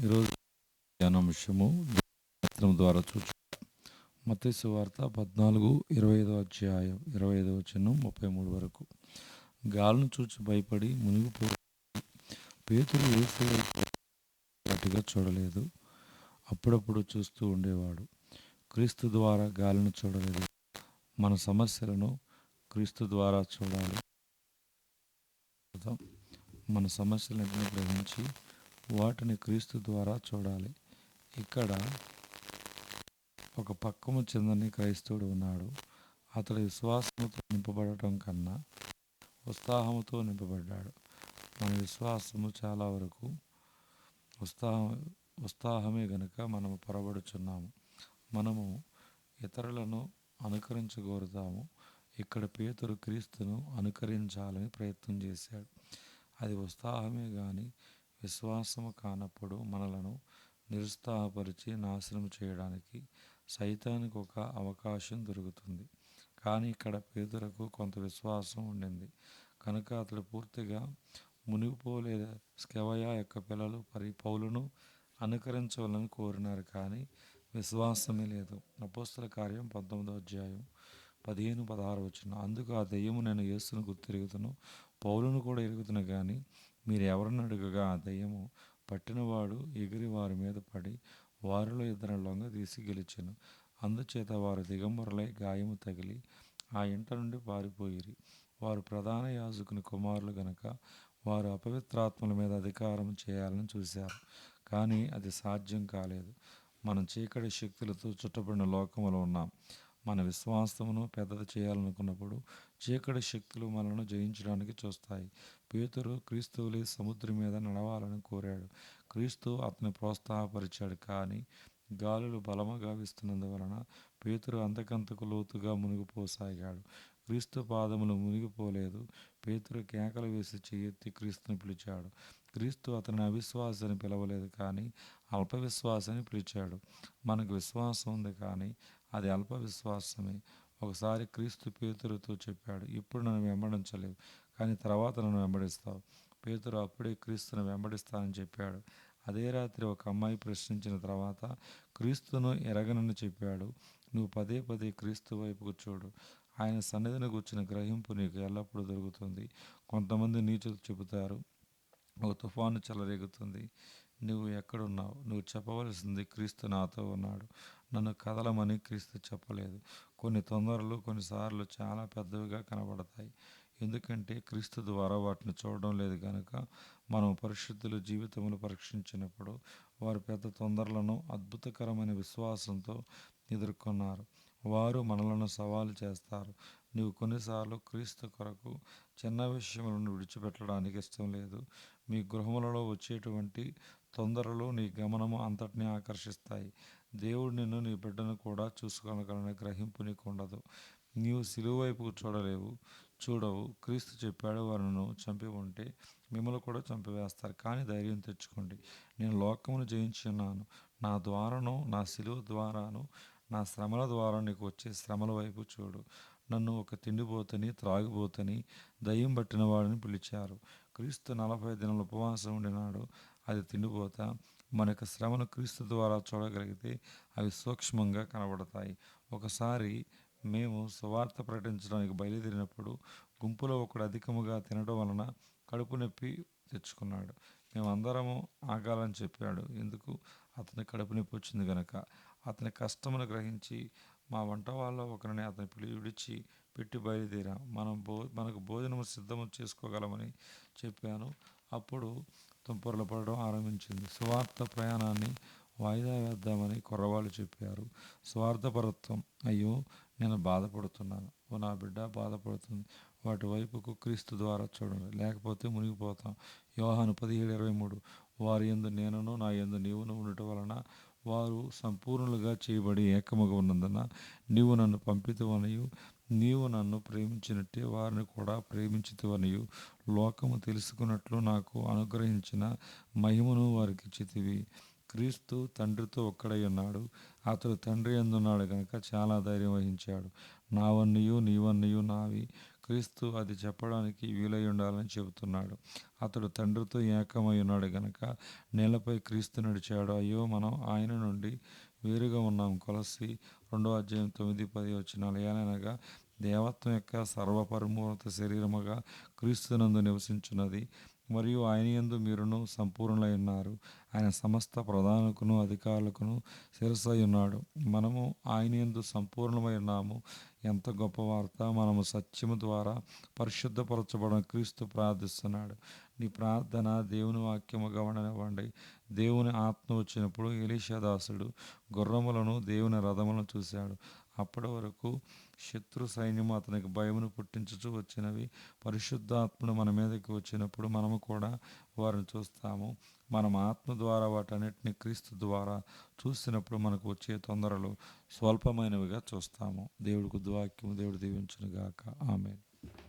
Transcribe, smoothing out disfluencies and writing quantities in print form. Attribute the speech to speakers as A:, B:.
A: ఈరోజు ధ్యానాంశము పత్రం ద్వారా చూచు మత్తయి సువార్త 14:25 అధ్యాయం 25 వచనం 33 వరకు. గాలిని చూచి భయపడి మునిగిపో పేతురు యేసు వైపు గట్టిగా చూడలేదు. అప్పుడప్పుడు చూస్తూ ఉండేవాడు. క్రీస్తు ద్వారా గాలిని చూడలేదు. మన సమస్యలను క్రీస్తు ద్వారా చూడాలి. మన సమస్యలను గ్రహించి వాటిని క్రీస్తు ద్వారా చూడాలి. ఇక్కడ ఒక పక్కము చెందని క్రైస్తవుడు ఉన్నాడు. అతడు విశ్వాసముతో నింపబడటం కన్నా ఉత్సాహముతో నింపబడ్డాడు. మన విశ్వాసము చాలా వరకు ఉత్సాహమే గనుక మనము పొరబడుచున్నాము. మనము ఇతరులను అనుకరించగోరుతాము. ఇక్కడ పేతురు క్రీస్తును అనుకరించాలని ప్రయత్నం చేశాడు. అది ఉత్సాహమే కానీ విశ్వాసము కానప్పుడు మనలను నిరుత్సాహపరిచి నాశనం చేయడానికి సైతానికి ఒక అవకాశం దొరుకుతుంది. కానీ ఇక్కడ పేతురుకు కొంత విశ్వాసం ఉండింది కనుక అతడు పూర్తిగా మునిగిపోలేదు. స్కెవయ యొక్క పిల్లలు పౌలును అనుకరించవాలని కోరినారు, కానీ విశ్వాసమే లేదు. అపోస్తల కార్యం 19వ అధ్యాయం 15-16 వచనం. అందుకు ఆ దెయ్యము, నేను యేసును గుర్తెరుగుతును, పౌలును కూడా ఎరుగుతును, కానీ మీరు ఎవరిని అడుగగా ఆ దెయ్యము పట్టినవాడు ఎగిరి వారి మీద పడి వారిలో ఇద్దరిని లొంగ తీసి గెలిచెను. అందుచేత వారు దిగంబరులై గాయము తగిలి ఆ ఇంట నుండి పారిపోయిరి. వారు ప్రధాన యాజకుని కుమారులు గనక వారు అపవిత్రాత్మల మీద అధికారం చేయాలని చూశారు, కానీ అది సాధ్యం కాలేదు. మనం చీకటి శక్తులతో చుట్టబడిన లోకములో ఉన్నాం. మన విశ్వాసమును పెద్దది చేయాలనుకున్నప్పుడు చీకటి శక్తులు మనను జయించడానికి చూస్తాయి. పేతురు క్రీస్తువులే సముద్రం మీద నడవాలని కోరాడు. క్రీస్తు అతన్ని ప్రోత్సాహపరిచాడు, కానీ గాలులు బలముగా వీస్తున్నందువలన పేతురు అంతకంతకు లోతుగా మునిగిపోసాగాడు. క్రీస్తు పాదములు మునిగిపోలేదు. పేతురు కేకలు వేసి చెయ్యెత్తి క్రీస్తుని పిలిచాడు. క్రీస్తు అతని అవిశ్వాసాన్ని పిలవలేదు, కానీ అల్ప విశ్వాసాన్ని పిలిచాడు. మనకు విశ్వాసం ఉంది, కానీ అది అల్ప విశ్వాసమే. ఒకసారి క్రీస్తు పేతురుతో చెప్పాడు, ఇప్పుడు నన్ను వెంబడించలేవు, కానీ తర్వాత నన్ను వెంబడిస్తావు. పేతురు అప్పుడే క్రీస్తును వెంబడిస్తానని చెప్పాడు. అదే రాత్రి ఒక అమ్మాయి ప్రశ్నించిన తర్వాత క్రీస్తును ఎరగనని చెప్పాడు. నువ్వు పదే పదే క్రీస్తు వైపుకు చూడు. ఆయన సన్నిధిని కూర్చున్న గ్రహింపు నీకు ఎల్లప్పుడూ దొరుకుతుంది. కొంతమంది నీచులు చెబుతారు, ఒక తుఫాను చెలరేగుతుంది, నువ్వు ఎక్కడున్నావు? నువ్వు చెప్పవలసింది, క్రీస్తు నాతో ఉన్నాడు, నన్ను కదలమని క్రీస్తు చెప్పలేదు. కొన్ని తొందరలు కొన్నిసార్లు చాలా పెద్దవిగా కనబడతాయి, ఎందుకంటే క్రీస్తు ద్వారా వాటిని చూడడం లేదు కనుక. మనం పరిశుద్ధుల జీవితములు పరీక్షించినప్పుడు వారు పెద్ద తొందరలను అద్భుతకరమైన విశ్వాసంతో ఎదుర్కొన్నారు. వారు మనలను సవాలు చేస్తారు. నీవు కొన్నిసార్లు క్రీస్తు కొరకు చిన్న విషయములను విడిచిపెట్టడానికి ఇష్టం లేదు. మీ గృహములలో వచ్చేటువంటి తొందరలు నీ గమనము అంతటినీ ఆకర్షిస్తాయి. దేవుడు నిన్ను, నీ బిడ్డను కూడా చూసుకోగలనే గ్రహింపు నీకు ఉండదు. నీవు సిలువ వైపుకు చూడవు. క్రీస్తు చెప్పాడు, వారిని చంపి ఉంటే మిమ్మల్ని కూడా చంపివేస్తారు, కానీ ధైర్యం తెచ్చుకోండి, నేను లోకమును జయించి ఉన్నాను. నా ద్వారాను, నా సిలువ ద్వారాను, నా శ్రమల ద్వారా నీకు వచ్చే శ్రమల వైపు చూడు. నన్ను ఒక తిండిపోతని, త్రాగిపోతని, దయ్యం పట్టిన వాడిని పిలిచారు. క్రీస్తు 40 దినాలు ఉపవాసం ఉండినాడు. అది తిండిపోత. మనకు శ్రమను క్రీస్తు ద్వారా చూడగలిగితే అవి సూక్ష్మంగా కనబడతాయి. ఒకసారి మేము సువార్త ప్రకటించడానికి బయలుదేరినప్పుడు గుంపులో ఒకడు అధికముగా తినడం వలన కడుపు నొప్పి తెచ్చుకున్నాడు. మేమందరము ఆగాలని చెప్పాడు. ఎందుకు? అతని కడుపు నొప్పి వచ్చింది కనుక. అతని కష్టమును గ్రహించి మా వంట వాళ్ళ ఒకరిని అతని విడిచి పెట్టి బయలుదేరాం. మనకు భోజనము సిద్ధము చేసుకోగలమని చెప్పాను. అప్పుడు తుంపర్లు పడడం ఆరంభించింది. సువార్త ప్రయాణాన్ని వాయిదా వేద్దామని కుర్రవాళ్ళు చెప్పారు. స్వార్థపరత్వం. అయ్యో, నేను బాధపడుతున్నాను, ఓ నా బిడ్డ బాధపడుతుంది, వాటి వైపుకు క్రీస్తు ద్వారా చూడండి, లేకపోతే మునిగిపోతాం. యోహాను 17:23. వారి యందు నేనును, నా యందు నీవును ఉండటం వలన వారు సంపూర్ణులుగా చేయబడి ఏకముగా ఉన్నందున నీవు నన్ను పంపితువనియు, నీవు నన్ను ప్రేమించినట్టే వారిని కూడా ప్రేమించితివనియు లోకము తెలుసుకున్నట్లు నాకు అనుగ్రహించిన మహిమను వారికి ఇచ్చితివి. క్రీస్తు తండ్రితో ఒక్కడై ఉన్నాడు. అతడు తండ్రి యందున్నాడు కనుక చాలా ధైర్యం వహించాడు. నావన్నయు నీవన్నయు నావి క్రీస్తు అది చెప్పడానికి వీలై ఉండాలని చెబుతున్నాడు. అతడు తండ్రితో ఏకమై ఉన్నాడు గనక నేలపై క్రీస్తు నడిచాడు. అయ్యో, మనం ఆయన నుండి వేరుగా ఉన్నాం. కొలస్సీ 2:9-10 ఏలనగా దేవత్వం యొక్క సర్వపరిపూర్ణత శరీరముగా క్రీస్తునందు నివసించున్నది, మరియు ఆయన యందు మీరును సంపూర్ణులై ఉన్నారు. ఆయన సమస్త ప్రధానులకును అధికారులకును శిరస్సై ఉన్నాడు. మనము ఆయన యందు సంపూర్ణమై ఉన్నాము. ఎంత గొప్ప వార్త! మనము సత్యము ద్వారా పరిశుద్ధపరచబడిన క్రీస్తు ప్రార్థిస్తున్నాడు. నీ ప్రార్థన దేవుని వాక్యముగా ఉండనివ్వండి. దేవుని ఆత్మ వచ్చినప్పుడు ఎలీషా దాసుడు గుర్రములను దేవుని రథములను చూశాడు. అప్పటి వరకు శత్రు సైన్యము అతనికి భయమును పుట్టించుచూ వచ్చినవి. పరిశుద్ధాత్ముడు మన మీదకి వచ్చినప్పుడు మనము కూడా వారిని చూస్తాము. మనం ఆత్మ ద్వారా వాటన్నిటిని క్రీస్తు ద్వారా చూసినప్పుడు మనకు వచ్చే తొందరలు స్వల్పమైనవిగా చూస్తాము. దేవుడికి వాక్యము దేవుడు దీవించును గాక. ఆమేన్.